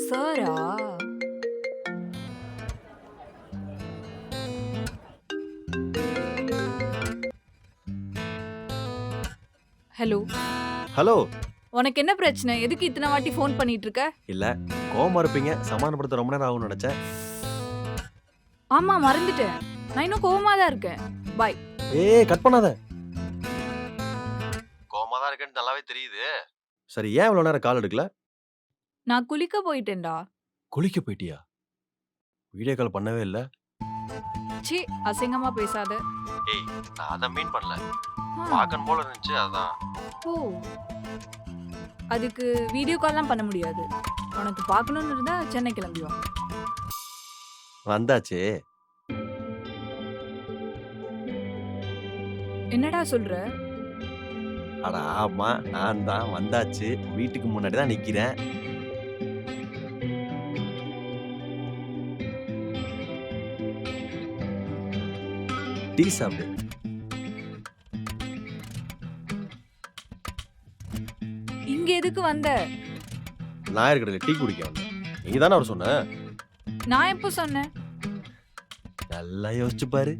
சாரா? Hello. Hello. உனக்கு என்ன பிரச்சனை? எதுக்கு இத்தனை வாட்டி ஃபோன் பண்ணிட்டு இருக்க? இல்ல கோவமா இருப்பீங்க, சமாதானப்படுத்த ரொம்ப நேரம் ஆகும்னு நினைச்சேன். ஆமா, மறந்துட்டேன். நான் இன்னும் கோவமா தான் இருக்கேன். பை. ஏய் கட் பண்ணாத. கோவமா தான் இருக்கேன்னு நல்லாவே தெரியுது. சரி ஏன் இவ்வளவு நேரம் கால் எடுக்கல? நான் குளிக்க போயிட்டேன்டா. குளிக்க போயிட்டியா? வீடியோ கால் பண்ணவே இல்ல. ச்சீ, அசிங்கமா பேசாத. ஏய் நான் அத மீன் பண்ணல. ஆ, பார்க்கணும் போல இருந்துச்சு அதான். ஓ. அதுக்கு வீடியோ கால்லாம் பண்ண முடியாது. உனக்கு பார்க்கணும்னு இருந்தா சென்னை கிளம்பி வா. வந்தாச்சு. என்னடா சொல்ற? அட ஆமா நான் தான் வந்தாச்சு. வீட்டுக்கு முன்னாடி தான் நிக்கிறேன். டீ சாப்பிடு. இங்க எதுக்கு வந்த? நாயர் கடையில டீ குடிக்க வந்தேன். நீங்க தானே அவர் சொன்ன. நான் எப்போ சொன்னேன்? நல்லா யோசிச்சு பாரு.